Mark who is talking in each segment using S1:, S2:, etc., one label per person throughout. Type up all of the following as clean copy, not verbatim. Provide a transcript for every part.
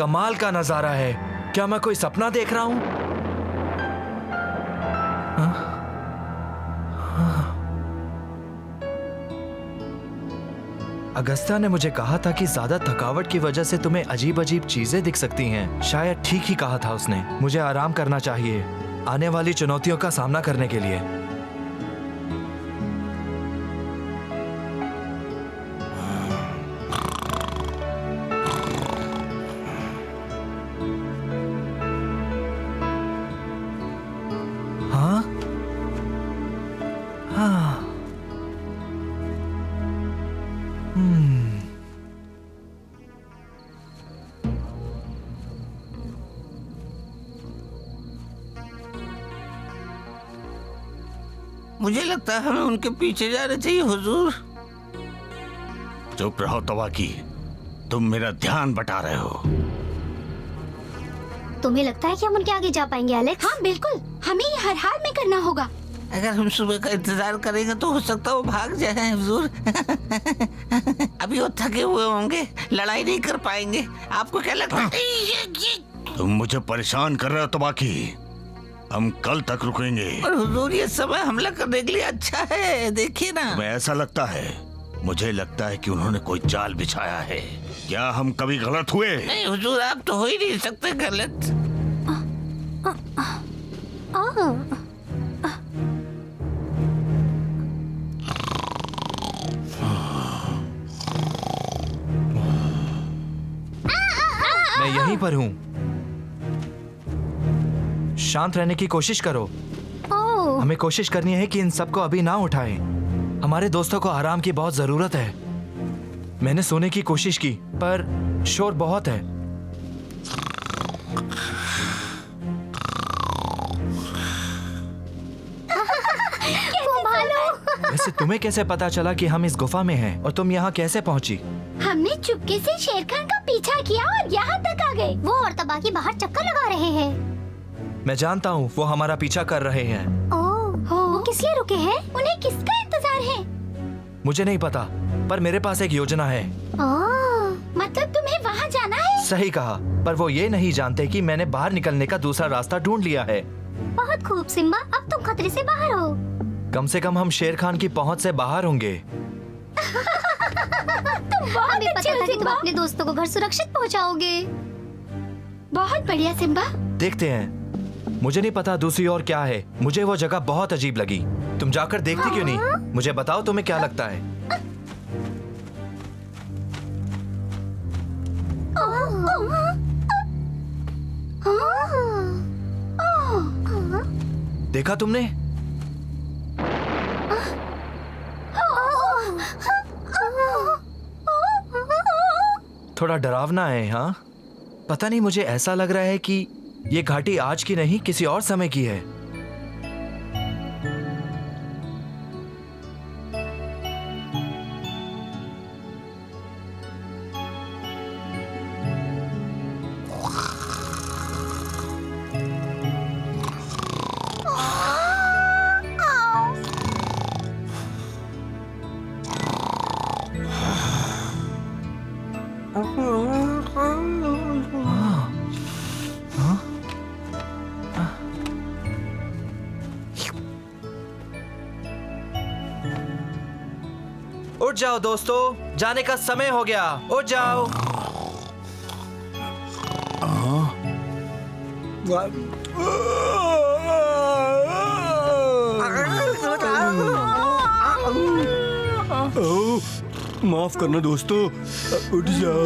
S1: कमाल का नजारा है। क्या मैं कोई सपना देख रहा हूं? अगस्त्या ने मुझे कहा था कि ज्यादा थकावट की वजह से तुम्हें अजीब अजीब चीजें दिख सकती हैं। शायद ठीक ही कहा था उसने। मुझे आराम करना चाहिए आने वाली चुनौतियों का सामना करने के लिए। हाँ हाँ
S2: मुझे लगता है हमें उनके पीछे जाना चाहिए हुजूर।
S3: चुप रहो तवाकी, तुम मेरा ध्यान बटा रहे हो।
S4: तुम्हें लगता है कि हम उनके आगे जा पाएंगे एलेक्स?
S5: हाँ बिल्कुल, हमें ये हर हाल में करना होगा।
S2: अगर हम सुबह का इंतजार करेंगे तो हो सकता है वो भाग जाए हुजूर। अभी वो थके हुए होंगे, लड़ाई नहीं कर पाएंगे। आपको क्या लगता है?
S3: तुम मुझे परेशान कर रहे हो तवाकी। हम कल तक रुकेंगे।
S2: और हुजूर ये समय हमला करने के लिए अच्छा है, देखिए ना।
S3: तुम्हें ऐसा लगता है? मुझे लगता है कि उन्होंने कोई जाल बिछाया है। क्या हम कभी गलत हुए?
S2: नहीं हुजूर, आप तो हो ही नहीं सकते गलत।
S1: मैं यहीं पर हूँ। शांत रहने की कोशिश करो। हमें कोशिश करनी है कि इन सबको अभी ना उठाएं। हमारे दोस्तों को आराम की बहुत जरूरत है। मैंने सोने की कोशिश की पर शोर बहुत है। वैसे तुम्हें कैसे पता चला कि हम इस गुफा में हैं और तुम यहाँ कैसे पहुँची?
S4: हमने चुपके से शेर खान का पीछा किया और यहाँ तक आ गए। वो और तबाकी बाहर चक्कर लगा रहे हैं।
S1: मैं जानता हूँ वो हमारा पीछा कर रहे हैं।
S4: वो किस लिए रुके हैं? उन्हें किसका इंतजार है?
S1: मुझे नहीं पता, पर मेरे पास एक योजना है।
S4: मतलब तुम्हें वहाँ जाना है?
S1: सही कहा, पर वो ये नहीं जानते कि मैंने बाहर निकलने का दूसरा रास्ता ढूंढ लिया है।
S4: बहुत खूब सिम्बा, अब तुम खतरे से बाहर हो।
S1: कम से कम हम शेर खान की पहुंच से बाहर होंगे।
S4: हमें पता था कि तुम अपने दोस्तों को घर सुरक्षित पहुंचाओगे।
S5: बहुत बढ़िया सिम्बा।
S1: देखते हैं। मुझे नहीं पता दूसरी ओर क्या है। मुझे वो जगह बहुत अजीब लगी। तुम जाकर देखती क्यों नहीं? मुझे बताओ तुम्हें क्या लगता है। देखा तुमने? थोड़ा डरावना है। हाँ, पता नहीं, मुझे ऐसा लग रहा है कि ये घाटी आज की नहीं किसी और समय की है। उठ जाओ दोस्तों, जाने का समय हो गया। उठ जाओ।
S6: माफ करना दोस्तों, उठ जाओ।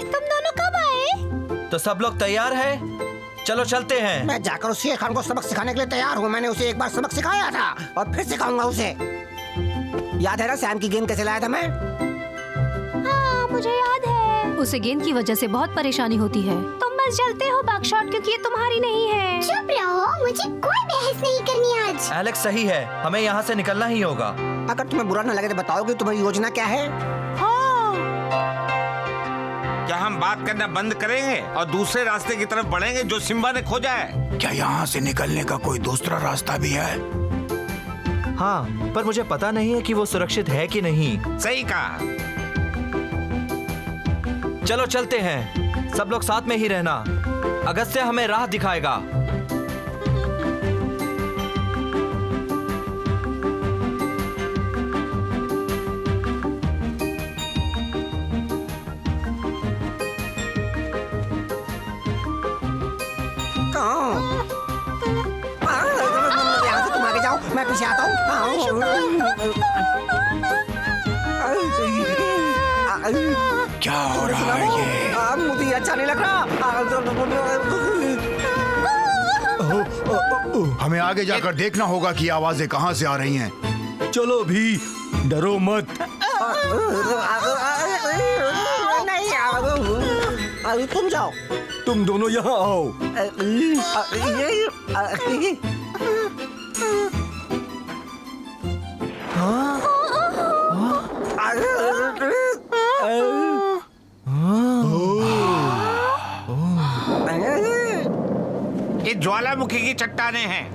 S4: तुम दोनों कब आए?
S1: तो सब लोग तैयार हैं? चलो चलते हैं।
S7: मैं जाकर उस शेर खान को सबक सिखाने के लिए तैयार हूँ। मैंने उसे एक बार सबक सिखाया था और फिर सिखाऊंगा उसे। याद है ना सैम की गेंद कैसे लाया था मैं?
S4: हाँ, मुझे याद है।
S8: उसे गेंद की वजह से बहुत परेशानी होती है।
S4: तुम बस जलते हो बकशॉट, क्योंकि ये तुम्हारी नहीं है। चुप रहो, मुझे कोई बहस नहीं करनी आज।
S1: एलेक्स सही है, हमें यहाँ से निकलना ही होगा।
S7: अगर तुम्हें बुरा न लगे तो बताओ कि तुम्हारी योजना क्या है?
S2: क्या हम बात करना बंद करेंगे और दूसरे रास्ते की तरफ बढ़ेंगे जो सिम्बा ने खोजा है?
S9: क्या यहाँ से निकलने का कोई दूसरा रास्ता भी है?
S1: हाँ, पर मुझे पता नहीं है कि वो सुरक्षित है कि नहीं।
S2: सही कहा।
S1: चलो चलते हैं, सब लोग साथ में ही रहना। अगस्त्य हमें राह दिखाएगा।
S7: यहाँ से तुम आगे जाओ, मैं पीछे आता हूँ।
S9: क्या हो रहा है ये?
S7: मुझे अच्छा नहीं लग रहा।
S9: हमें आगे जाकर देखना होगा कि आवाजें कहाँ से आ रही हैं।
S6: चलो भी, डरो मत।
S7: नहीं, तुम जाओ।
S6: तुम दोनों यहाँ आओ।
S2: ये ज्वालामुखी की चट्टानें हैं।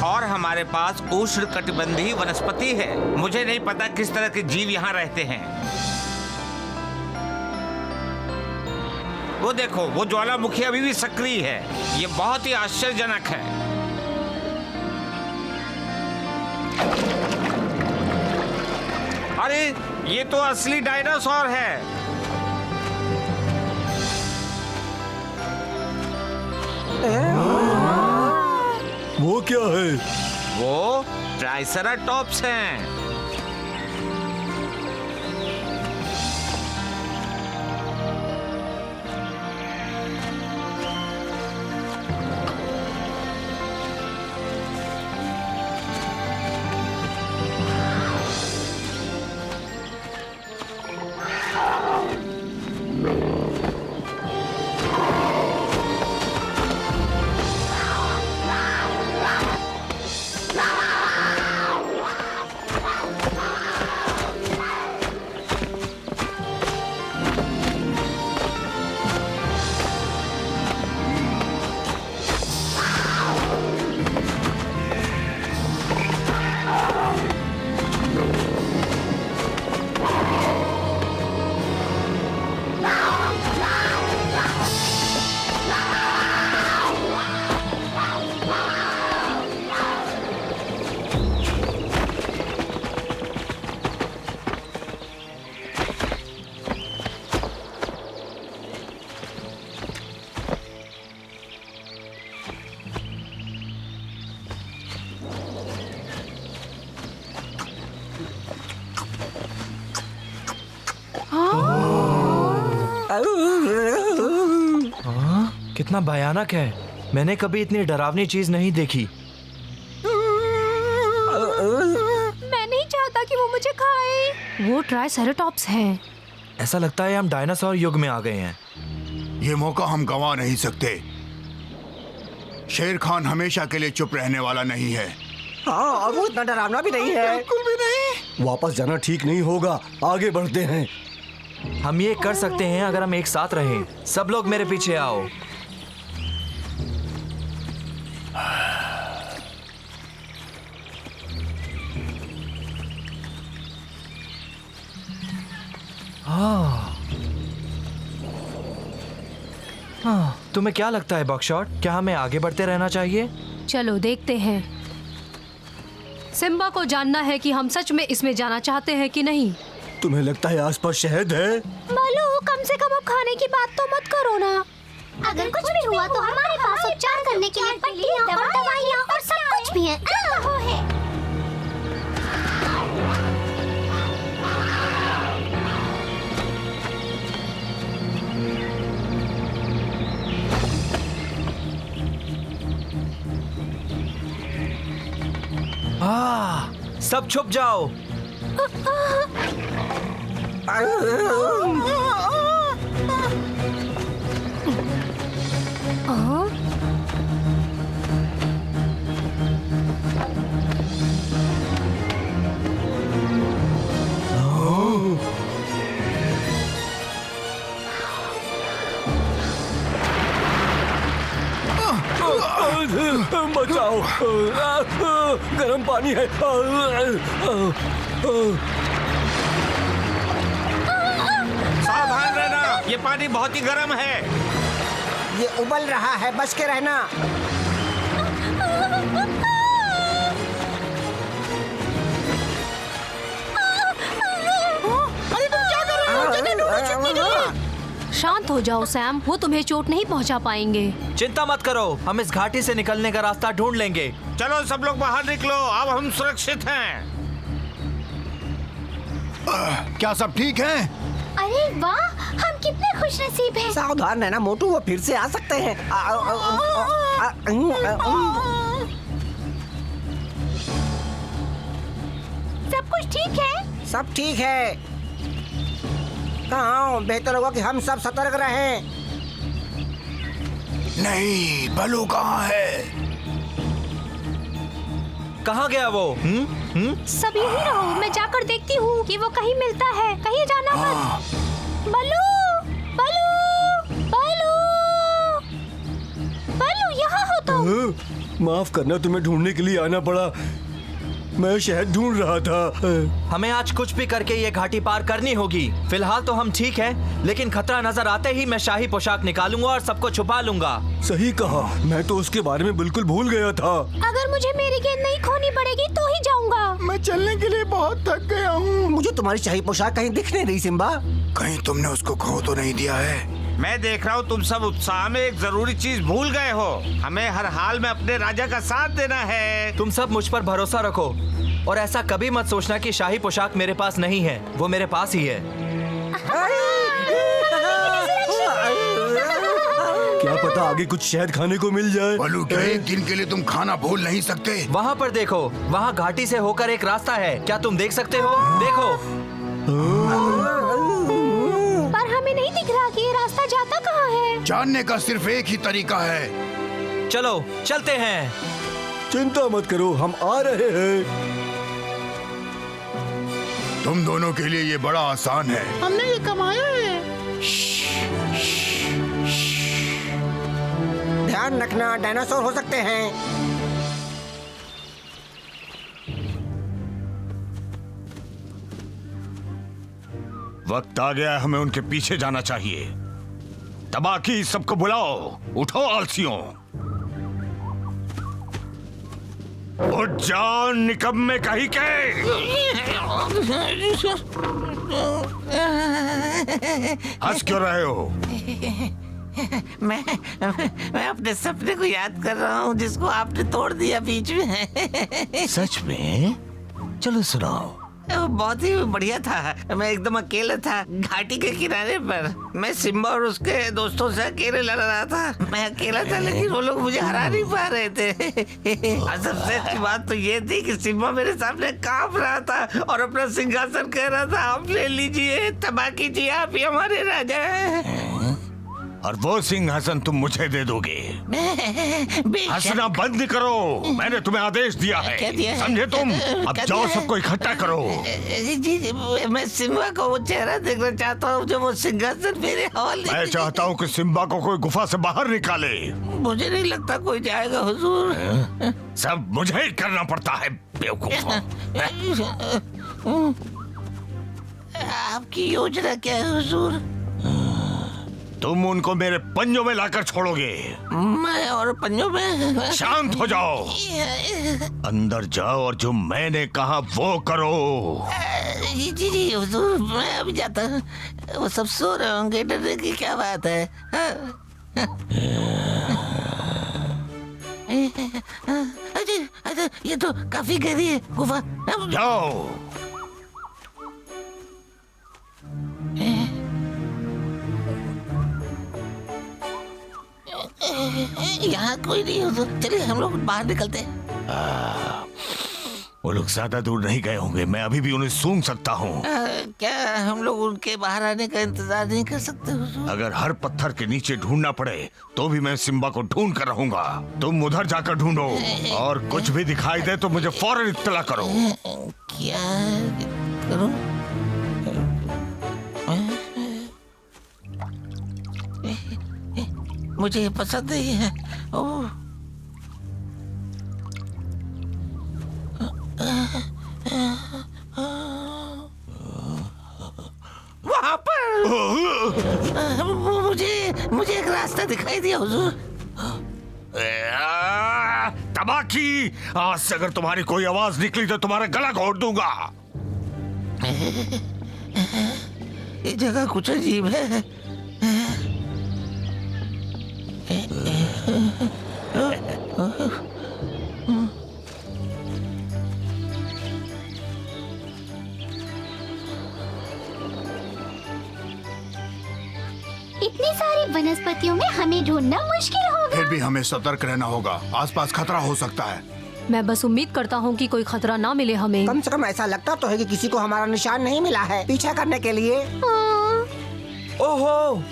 S2: और हमारे पास उष्णकटिबंधीय वनस्पति है। मुझे नहीं पता किस तरह के जीव यहाँ रहते हैं। वो देखो, वो ज्वालामुखी अभी भी सक्रिय है। ये बहुत ही आश्चर्यजनक है। अरे ये तो असली डायनासोर है।
S6: वो क्या है?
S2: वो ट्राइसेराटॉप्स हैं।
S1: कितना भयानक है। मैंने कभी इतनी डरावनी चीज नहीं देखी।
S8: मैं नहीं चाहता कि वो मुझे खाए। वो ट्राइसेराटॉप्स हैं।
S1: ऐसा लगता है हम डायनासोर युग में आ गए हैं।
S9: ये मौका हम गंवा नहीं सकते। शेर खान हमेशा के लिए चुप रहने वाला नहीं है।
S7: हाँ, और वो इतना डरावना भी नहीं है।
S9: बिल्कुल भी नहीं।
S6: वापस जाना ठीक नहीं होगा, आगे बढ़ते हैं।
S1: हम ये कर सकते हैं अगर हम एक साथ रहें। सब लोग मेरे पीछे आओ। तुम्हें क्या लगता है बॉक्सशॉट, क्या हमें आगे बढ़ते रहना चाहिए?
S8: चलो देखते हैं। सिम्बा को जानना है कि हम सच में इसमें जाना चाहते हैं कि नहीं।
S6: तुम्हें लगता है आसपास शहद है?
S5: मालू, कम से कम अब खाने की बात तो मत करो ना।
S4: अगर कुछ भी हुआ तो हमारे पास उपचार करने के लिए पट्टियाँ और दवाइयाँ और सब कुछ भी है।
S1: सब छुप जाओ।
S6: बचाओ, गर्म पानी है।
S2: सावधान रहना, ये पानी बहुत ही गर्म है।
S7: ये उबल रहा है, बच के रहना। अरे तुम क्या कर रहे हो? जगह ढूंढो छुपने के लिए।
S8: शांत हो जाओ सैम, वो तुम्हें चोट नहीं पहुंचा पाएंगे।
S1: चिंता मत करो, हम इस घाटी से निकलने का रास्ता ढूंढ लेंगे।
S2: चलो सब लोग बाहर निकलो, अब हम सुरक्षित हैं।
S9: क्या सब ठीक है?
S4: अरे वाह, हम कितने खुशनसीब हैं।
S7: सावधान रहना मोटू, वो फिर से आ सकते हैं।
S4: सब कुछ ठीक है?
S7: सब ठीक है। कहाँ? बेहतर होगा कि हम सब सतर्क रहें।
S9: नहीं, बलू कहाँ है?
S1: कहाँ गया वो?
S8: सब यही रहो, मैं जाकर देखती हूँ कि वो कहीं मिलता है। कहीं जाना मत। बल्लू, बल्लू, बल्लू, बल्लू, यहाँ हो तुम।
S6: माफ करना, तुम्हें ढूंढने के लिए आना पड़ा। मैं शहद ढूंढ रहा था।
S1: हमें आज कुछ भी करके ये घाटी पार करनी होगी। फिलहाल तो हम ठीक हैं, लेकिन खतरा नजर आते ही मैं शाही पोशाक निकालूंगा और सबको छुपा लूंगा।
S6: सही कहा, मैं तो उसके बारे में बिल्कुल भूल गया था।
S8: अगर मुझे मेरी गेंद नहीं खोनी पड़ेगी तो ही जाऊंगा।
S9: मैं चलने के लिए बहुत थक गया हूँ।
S7: मुझे तुम्हारी शाही पोशाक कहीं दिख नहीं रही सिम्बा।
S9: कहीं तुमने उसको खो तो नहीं दिया है?
S2: मैं देख रहा हूँ तुम सब उत्साह में एक जरूरी चीज भूल गए हो। हमें हर हाल में अपने राजा का साथ देना है।
S1: तुम सब मुझ पर भरोसा रखो और ऐसा कभी मत सोचना कि शाही पोशाक मेरे पास नहीं है, वो मेरे पास ही है।
S6: क्या पता आगे कुछ शहद खाने को मिल जाए।
S9: बलू, क्या एक दिन के लिए तुम खाना भूल नहीं सकते?
S1: वहाँ पर देखो, वहाँ घाटी से होकर एक रास्ता है, क्या तुम देख सकते हो? देखो।
S8: पर हमें नहीं दिख रहा कि ये रास्ता जाता कहाँ है।
S9: जानने का सिर्फ एक ही तरीका है।
S1: चलो चलते हैं।
S6: चिंता मत करो, हम आ रहे हैं।
S9: तुम दोनों के लिए ये बड़ा आसान है।
S7: हमने ये कमाया है। ध्यान रखना, डायनासोर हो सकते हैं।
S3: वक्त आ गया है, हमें उनके पीछे जाना चाहिए। तबाकी, सबको बुलाओ, उठो आलसियों। उठ जाओ निकम्मे कहीं के। हंस क्यों रहे हो?
S2: मैं अपने सपने को याद कर रहा हूँ जिसको आपने तोड़ दिया बीच में।
S3: सच में? चलो सुनाओ।
S2: वो बहुत ही बढ़िया था। मैं एकदम अकेला था घाटी के किनारे पर। मैं सिम्बा और उसके दोस्तों से अकेले लड़ रहा था। मैं अकेला था लेकिन वो लोग मुझे हरा नहीं पा रहे थे। और सबसे अच्छी बात तो ये थी कि सिम्बा मेरे सामने कांप रहा था और अपना सिंहासन कह रहा था, आप ले लीजिए, तबाह कीजिए, आप ही हमारे राजा हैं।
S3: और वो सिंहासन तुम मुझे दे दोगे? हंसना बंद करो, मैंने तुम्हें आदेश दिया है।
S2: क्या दिया है?
S3: समझे तुम? अब
S2: क्या
S3: जाओ
S2: दिया है?
S3: सबको इकट्ठा करो।
S2: जी, मैं सिम्बा को वो चेहरा देखना चाहता हूँ जो वो सिंहासन मेरे हवाले।
S3: मैं चाहता हूँ कि सिम्बा को कोई गुफा से बाहर निकाले।
S2: मुझे नहीं लगता कोई जाएगा हुजूर।
S3: सब मुझे ही करना पड़ता है, बेवकूफ।
S2: आपकी योजना क्या है हुजूर?
S3: तुम उनको मेरे पंजों में लाकर छोड़ोगे।
S2: मैं और पंजों में?
S3: शांत हो जाओ, अंदर जाओ और जो मैंने कहा वो करो।
S2: जी हुजूर, मैं अभी जाता हूँ। वो सब सो रहे होंगे, डरने की क्या बात है। अच्छा, ये तो काफी गहरी है गुफा।
S3: जाओ।
S2: यहाँ कोई नहीं हो तो चलिए हम लोग बाहर निकलते हैं।
S3: वो लोग ज्यादा दूर नहीं गए होंगे, मैं अभी भी उन्हें सूंघ सकता हूँ।
S2: क्या हम लोग उनके बाहर आने का इंतजार नहीं कर सकते हुजूर?
S3: अगर हर पत्थर के नीचे ढूंढना पड़े तो भी मैं सिम्बा को ढूंढ कर रहूंगा। तुम उधर जाकर ढूंढो और कुछ भी दिखाई दे तो मुझे फौरन इत्तला करो।
S2: क्या करूं? मुझे ये पसंद नहीं है। ओह, रास्ता दिखाई दिया हुजूर।
S3: तबाकी, आज से अगर तुम्हारी कोई आवाज निकली तो तुम्हारा गला घोट दूंगा।
S2: ये जगह कुछ अजीब है।
S4: इतनी सारी वनस्पतियों में हमें ढूंढना मुश्किल होगा।
S9: फिर भी हमें सतर्क रहना होगा, आसपास खतरा हो सकता है।
S5: मैं बस उम्मीद करता हूँ कि कोई खतरा ना मिले हमें।
S7: कम से कम ऐसा लगता तो है कि किसी को हमारा निशान नहीं मिला है पीछा करने के लिए।
S1: ओहो,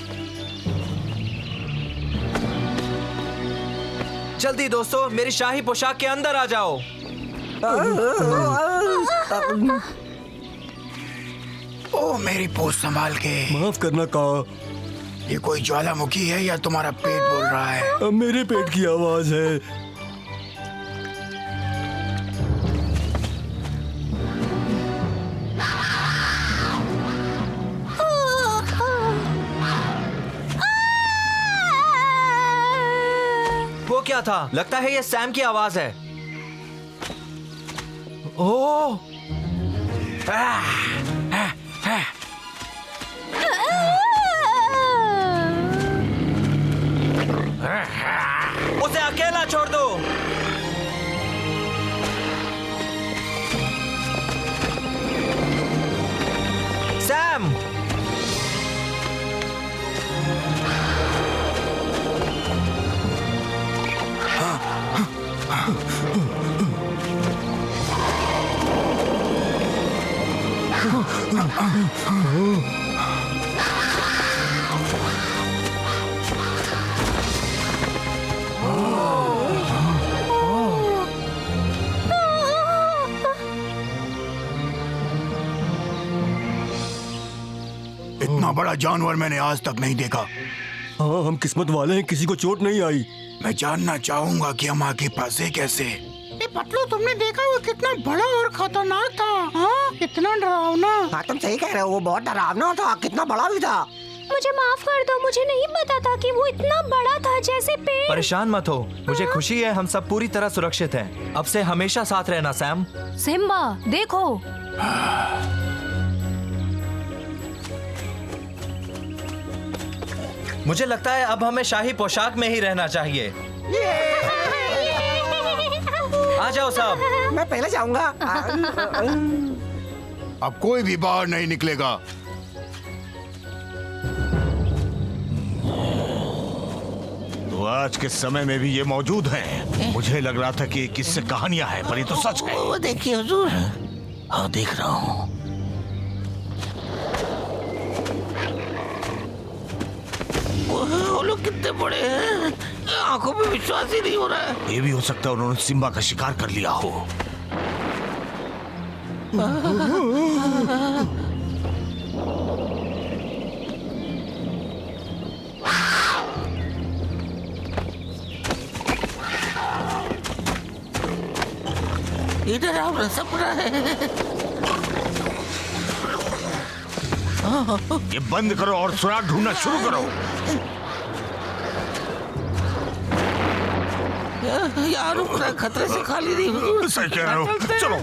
S1: जल्दी दोस्तों, मेरी शाही पोशाक के अंदर आ जाओ।
S9: ओ मेरी पोस्ट संभाल के।
S6: माफ करना का,
S9: ये कोई ज्वालामुखी है या तुम्हारा पेट बोल रहा है?
S6: अब मेरे पेट की आवाज है।
S1: वो क्या था? लगता है ये सैम की आवाज है। ओह, उसे अकेला छोड़ दो। सैम,
S9: इतना बड़ा जानवर मैंने आज तक नहीं देखा।
S6: हाँ, हम किस्मत वाले हैं, किसी को चोट नहीं आई।
S9: मैं जानना चाहूंगा कि हम आगे फंसे कैसे।
S7: पतलू, तुमने देखा वो कितना बड़ा और खतरनाक था। हाँ, कितना डरावना। हाँ, तुम सही कह रहे हो, वो बहुत डरावना था, कितना बड़ा भी था।
S8: मुझे माफ कर दो, मुझे नहीं पता था कि वो इतना बड़ा था जैसे पेड़।
S1: परेशान मत हो, मुझे खुशी है हम सब पूरी तरह सुरक्षित हैं। अब से हमेशा साथ रहना सैम।
S5: सिम्बा देखो,
S1: मुझे लगता है अब हमें शाही पोशाक में ही रहना चाहिए। आ जाओ सब।
S7: मैं पहले जाऊंगा।
S9: अब कोई भी बाहर नहीं निकलेगा।
S3: तो आज के समय में भी ये मौजूद हैं। मुझे लग रहा था कि ये किससे कहानियां हैं, पर ये तो सच है।
S2: वो देखिए हुजूर। हाँ, देख रहा हूँ। वो लोग कितने बड़े हैं, आंखों पे विश्वास ही नहीं हो रहा है।
S3: ये भी हो सकता है उन्होंने सिम्बा का शिकार कर लिया हो।
S2: ये डरावना सपना है।
S3: ये बंद करो और सुराग ढूंढना शुरू करो।
S2: यार, रुकना, खतरे से खाली नहीं हुजूर।
S3: सही कह रहे हो, चलो।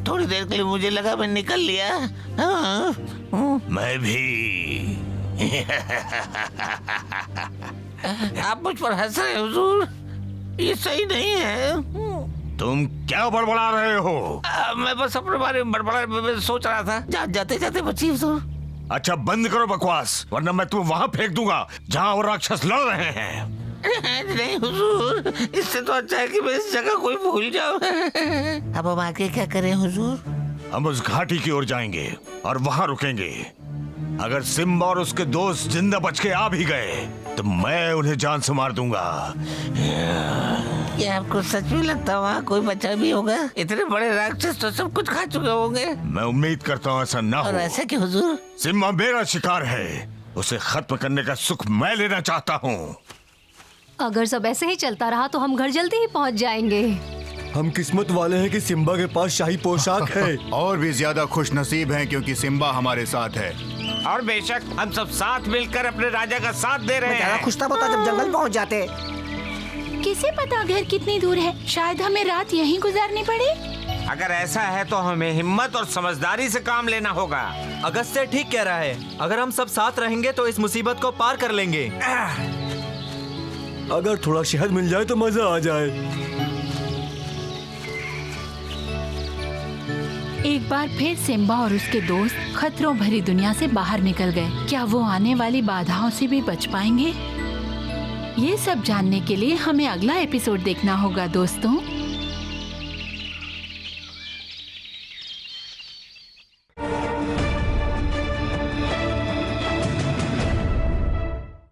S2: थोड़ी देर के लिए मुझे लगा मैं निकल लिया।
S3: मैं भी।
S2: आप मुझ पर हंस रहे हो हुजूर, ये सही नहीं है।
S3: तुम क्या बड़बड़ा रहे हो?
S2: मैं बस अपने बारे में बड़बड़ा सोच रहा था। जाते जाते बची हुजूर।
S3: अच्छा, बंद करो बकवास, वरना मैं तुम्हें वहां फेंक दूंगा जहां वो राक्षस लड़ रहे हैं।
S2: नहीं हुजूर, इससे तो अच्छा है कि मैं इस जगह कोई भूल जाऊं। अब हम आगे क्या करें हुजूर?
S3: हम उस घाटी की ओर जाएंगे और वहां रुकेंगे। अगर सिम्बा और उसके दोस्त जिंदा बच के आ भी गए तो मैं उन्हें जान से मार दूंगा।
S2: क्या आपको सच में लगता वहाँ कोई बचा भी होगा? इतने बड़े राक्षस तो सब कुछ खा चुके होंगे।
S3: मैं उम्मीद करता हूँ ऐसा ना
S2: और
S3: हो।
S2: ऐसा क्यों हुजूर?
S3: सिम्बा मेरा शिकार है, उसे खत्म करने का सुख मैं लेना चाहता हूँ।
S8: अगर सब ऐसे ही चलता रहा तो हम घर जल्दी ही पहुंच जाएंगे।
S6: हम किस्मत वाले हैं कि सिम्बा के पास शाही पोशाक है।
S9: और भी ज्यादा खुश नसीब हैं क्योंकि सिम्बा हमारे साथ है।
S10: और बेशक हम सब साथ मिलकर अपने राजा का साथ दे रहे
S7: ज्यादा
S10: हैं।
S7: खुश तब होता जब जंगल पहुंच जाते।
S5: किसे पता घर कितनी दूर है, शायद हमें रात यहीं गुजारनी पड़े।
S10: अगर ऐसा है तो हमें हिम्मत और समझदारी से काम लेना होगा।
S1: अगस्त्य ठीक कह रहा है, अगर हम सब साथ रहेंगे तो इस मुसीबत को पार कर लेंगे।
S6: अगर थोड़ा शहद मिल जाए तो मजा आ जाए।
S5: एक बार फिर सिम्बा और उसके दोस्त खतरों भरी दुनिया से बाहर निकल गए। क्या वो आने वाली बाधाओं से भी बच पाएंगे? ये सब जानने के लिए हमें अगला एपिसोड देखना होगा दोस्तों।